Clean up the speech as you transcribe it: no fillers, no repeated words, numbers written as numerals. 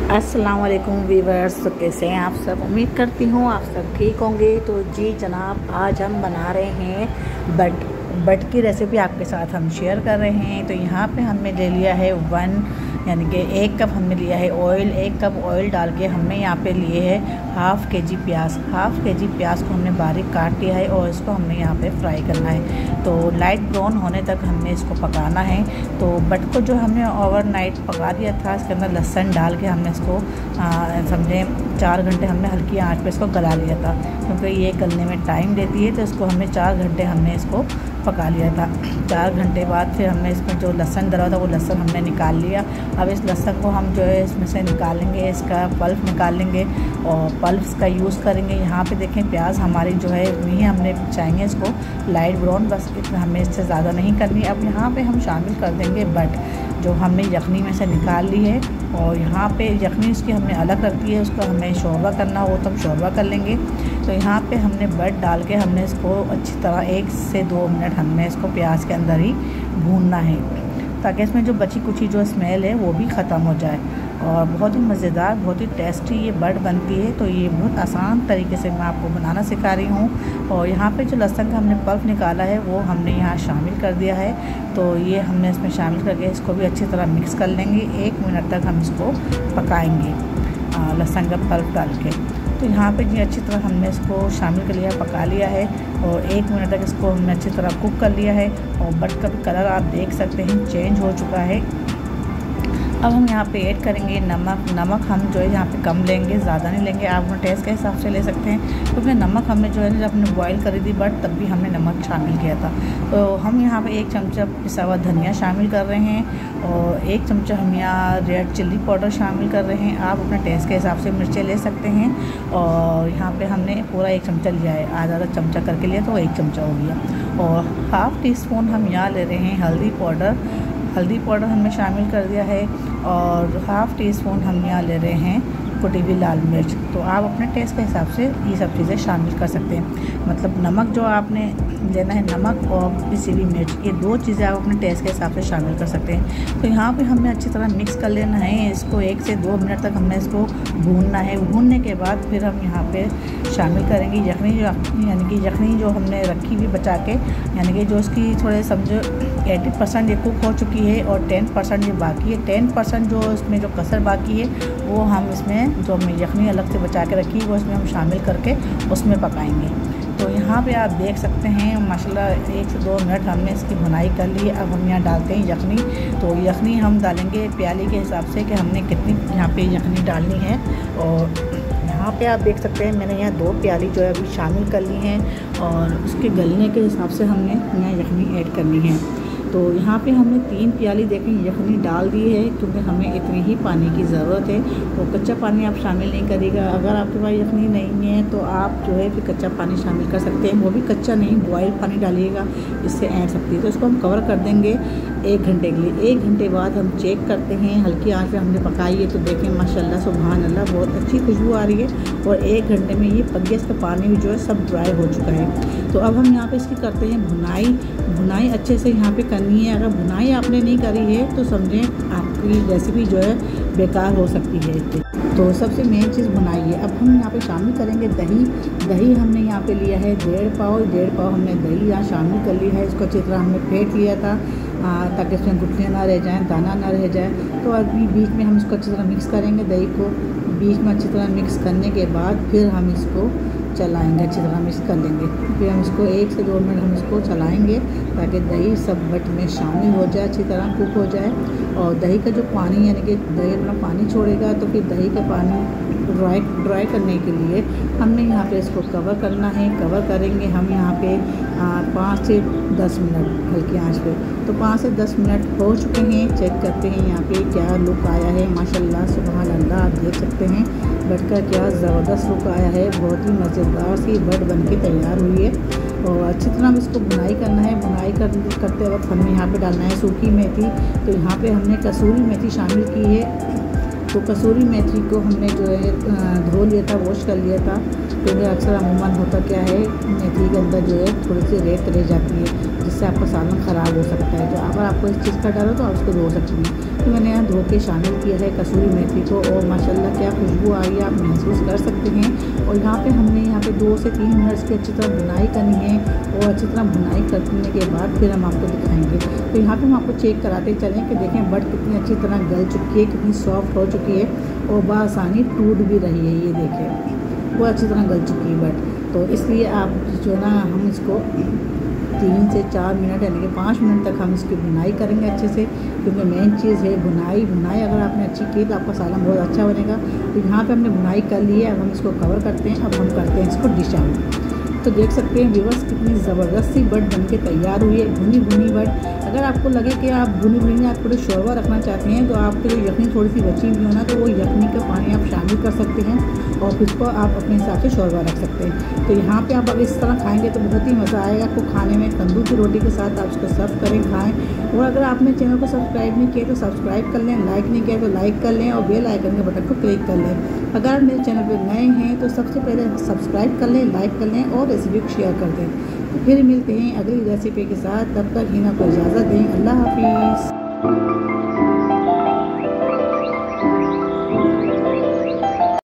अस्सलाम वालेकुम वीवर्स। तो कैसे हैं आप सब? उम्मीद करती हूँ आप सब ठीक होंगे। तो जी जनाब, आज हम बना रहे हैं बट की रेसिपी आपके साथ हम शेयर कर रहे हैं। तो यहाँ पे हमने ले लिया है यानी कि 1 कप हमने लिया है ऑयल। 1 कप ऑयल डाल के हमने यहाँ पे लिए है हाफ़ kg प्याज। हाफ़ kg प्याज को हमने बारीक काट लिया है और इसको हमने यहाँ पे फ्राई करना है। तो लाइट ब्राउन होने तक हमने इसको पकाना है। तो बट को जो हमने ओवरनाइट पका दिया था, इसके अंदर लहसुन डाल के हमने इसको समझे 4 घंटे हमने हल्की आंच पे इसको गला लिया था, क्योंकि ये गलने में टाइम लेती है। तो इसको हमने 4 घंटे हमने इसको पका लिया था। 4 घंटे बाद फिर हमने इसमें जो लहसुन डला था वो लहसुन हमने निकाल लिया। अब इस लहसुन को हम जो है इसमें से निकालेंगे, इसका पल्प निकाल लेंगे और पल्प्स का यूज़ करेंगे। यहाँ पे देखें प्याज हमारी जो है इतनी ही हमने चाहिए, इसको लाइट ब्राउन, बस इतना हमें इससे ज़्यादा नहीं करनी। अब यहाँ पे हम शामिल कर देंगे बट जो हमने यखनी में से निकाल ली है, और यहाँ पे यखनी उसकी हमने अलग रख दी है। उसको हमें शोरबा करना हो तो हम शोरबा कर लेंगे। तो यहाँ पे हमने बट डाल के हमने इसको अच्छी तरह 1 से 2 मिनट हमने इसको प्याज के अंदर ही भूनना है, ताकि इसमें जो बची कुची जो स्मेल है वो भी ख़त्म हो जाए। और बहुत ही मज़ेदार, बहुत ही टेस्टी ये बट बनती है। तो ये बहुत आसान तरीके से मैं आपको बनाना सिखा रही हूँ। और यहाँ पे जो लहसुन का हमने पल्प निकाला है वो हमने यहाँ शामिल कर दिया है। तो ये हमने इसमें शामिल करके इसको भी अच्छी तरह मिक्स कर लेंगे। 1 मिनट तक हम इसको पकाएंगे लहसुन का पल्प डाल के। तो यहाँ पे जी अच्छी तरह हमने इसको शामिल कर लिया, पका लिया है और 1 मिनट तक इसको हमने अच्छी तरह कुक कर लिया है। और बट का भी कलर आप देख सकते हैं चेंज हो चुका है। अब हम यहाँ पे ऐड करेंगे नमक हम जो है यहाँ पे कम लेंगे, ज़्यादा नहीं लेंगे। आप अपने टेस्ट के हिसाब से ले सकते हैं, क्योंकि नमक हमने जो है जब हमने बॉईल करी थी बट तब भी हमने नमक शामिल किया था। तो हम यहाँ पे 1 चमचा पिसा हुआ धनिया शामिल कर रहे हैं और 1 चमचा हम यहाँ रेड चिल्ली पाउडर शामिल कर रहे हैं। आप अपने टेस्ट के हिसाब से मिर्चें ले सकते हैं। और यहाँ पर हमने पूरा 1 चमचा लिया है, आधा चमचा करके लिया तो 1 चमचा हो गया। और हाफ़ टी स्पून हम यहाँ ले रहे हैं हल्दी पाउडर हमने शामिल कर दिया है। और हाफ़ टी स्पून हम यहाँ ले रहे हैं कुटी हुई लाल मिर्च। तो आप अपने टेस्ट के हिसाब से ये सब चीज़ें शामिल कर सकते हैं। मतलब नमक जो आपने लेना है, नमक और पिसी हुई मिर्च, ये 2 चीज़ें आप अपने टेस्ट के हिसाब से शामिल कर सकते हैं। तो यहाँ पे हमें अच्छी तरह मिक्स कर लेना है। इसको 1 से 2 मिनट तक हमने इसको भूनना है। भूनने के बाद फिर हम यहाँ पे शामिल करेंगे यखनी, यानी कि यखनी जो हमने रखी हुई बचा के, यानी कि जो इसकी थोड़े समझो 80% ये कुक हो चुकी है और 10% ये बाकी है। 10% जो इसमें जो कसर बाकी है वो हम इसमें जो हमने यखनी अलग से बचा के रखी है वो इसमें हम शामिल करके उसमें पकाएंगे। तो यहाँ पे आप देख सकते हैं माशाल्लाह 1 से 2 मिनट हमने इसकी भुनाई कर ली है। अब हम यहाँ डालते हैं यखनी। तो यखनी हम डालेंगे प्याली के हिसाब से कि हमने कितनी यहाँ पे यखनी डालनी है। और यहाँ पे आप देख सकते हैं मैंने यहाँ 2 प्याली जो है अभी शामिल कर ली हैं, और उसके गलने के हिसाब से हमने यहाँ यखनी ऐड करनी है। तो यहाँ पे हमने 3 प्याली देखें यखनी डाल दी है, क्योंकि हमें इतनी ही पानी की ज़रूरत है। तो कच्चा पानी आप शामिल नहीं करिएगा। अगर आपके पास यखनी नहीं है तो आप जो है फिर कच्चा पानी शामिल कर सकते हैं, वो भी कच्चा नहीं, बॉयल पानी डालिएगा, इससे ऐड सकती है। तो इसको हम कवर कर देंगे 1 घंटे के लिए। 1 घंटे बाद हम चेक करते हैं, हल्की आंच पे हमने पकाई है। तो देखें माशाल्लाह सुभान अल्लाह बहुत अच्छी खुशबू आ रही है और 1 घंटे में ये पक गया। इसका पानी भी जो है सब ड्राई हो चुका है। तो अब हम यहाँ पे इसकी करते हैं भुनाई अच्छे से यहाँ पे करनी है। अगर भुनाई आपने नहीं करी है तो समझें आपकी रेसिपी जो है बेकार हो सकती है। तो सबसे मेन चीज़ भुनाई है। अब हम यहाँ पे शामिल करेंगे दही हमने यहाँ पे लिया है 1.5 पाव हमने दही यहाँ शामिल कर लिया है। इसको अच्छी तरह हमने फेंट लिया था ताकि इसमें गुठलियाँ ना रह जाएँ, दाना ना रह जाए। तो अभी बीच में हम इसको अच्छी तरह मिक्स करेंगे, दही को बीच में अच्छी तरह मिक्स करने के बाद फिर हम इसको चलाएंगे, अच्छी तरह मिक्स कर लेंगे। फिर हम इसको 1 से 2 मिनट हम इसको चलाएंगे ताकि दही सब बट में शामिल हो जाए, अच्छी तरह कुक हो जाए। और दही का जो पानी, यानी कि दही अपना पानी छोड़ेगा, तो फिर दही का पानी ड्राई करने के लिए हमने यहाँ पे इसको कवर करना है। कवर करेंगे हम यहाँ पे 5 से 10 मिनट हल्की आंच पे। तो 5 से 10 मिनट हो चुके हैं। चेक करते हैं यहाँ पे क्या लुक आया है। माशाल्लाह सुभान अल्लाह, आप देख सकते हैं बट का क्या ज़बरदस्त लुक आया है। बहुत ही मज़ेदार सी बट बन के तैयार हुई है। और अच्छी तरह हम इसको बुनाई करना है। बुनाई करते वक्त हमें यहाँ पे डालना है सूखी मेथी। तो यहाँ पे हमने कसूरी मेथी शामिल की है। तो कसूरी मेथी को हमने जो है धो लिया था, वॉश कर लिया था, क्योंकि अक्सर अमूमन होता क्या है मेथी के अंदर जो है थोड़ी सी रेत रह जाती है, जिससे आपका सालन ख़राब हो सकता है। तो अगर आपको इस चीज़ का डर हो तो आप उसको धो सकते हैं। इसमें मैंने यहाँ धो के शामिल किया है कसूरी मेथी को, और माशाल्लाह क्या खुशबू आई है, आप महसूस कर सकते हैं। और यहाँ पे हमने यहाँ पे 2 से 3 मिनट की अच्छी तरह भुनाई करनी है, और अच्छी तरह भुनाई करने के बाद फिर हम आपको दिखाएंगे। तो यहाँ पे हम आपको चेक कराते चलें कि देखें बट कितनी अच्छी तरह गल चुकी है, कितनी सॉफ्ट हो चुकी है, और बआसानी टूट भी रही है। ये देखें वो अच्छी तरह गल चुकी है बट। तो इसलिए आप जो ना हम इसको 3 से 4 मिनट यानी कि 5 मिनट तक हम इसकी भुनाई करेंगे अच्छे से, क्योंकि मेन चीज़ है भुनाई अगर आपने अच्छी की तो आपका सालन बहुत अच्छा बनेगा। तो यहाँ पे हमने भुनाई कर ली है, अब हम इसको कवर करते हैं। अब हम करते हैं इसको डिश आउट। तो देख सकते हैं व्यूअर्स कितनी ज़बरदस्त सी बट बन के तैयार हुई है, भुनी भुनी बट। अगर आपको लगे कि आप भुनी भुनी आप थोड़े शोरबा रखना चाहते हैं, तो आपके लिए यखनी थोड़ी सी बची हुई हो ना, तो वो यखनी का पानी आप शामिल कर सकते हैं, और उसको आप अपने हिसाब से शोरबा रख सकते हैं। तो यहाँ पे आप अगर इस तरह खाएंगे तो बहुत ही मज़ा आएगा आपको खाने में। तंदूर की रोटी के साथ आप इसको सर्व करें, खाएँ। और अगर आपने चैनल को सब्सक्राइब नहीं किया तो सब्सक्राइब कर लें, लाइक नहीं किया तो लाइक कर लें, और बेल आइकन के बटन को क्लिक कर लें। अगर आप मेरे चैनल पर नए हैं तो सबसे पहले सब्सक्राइब कर लें, लाइक कर लें, और रेसिपी को शेयर कर दें। तो फिर मिलते हैं अगली रेसिपी के साथ, तब तक हिना को इजाज़त दें। अल्लाह हाफिज़।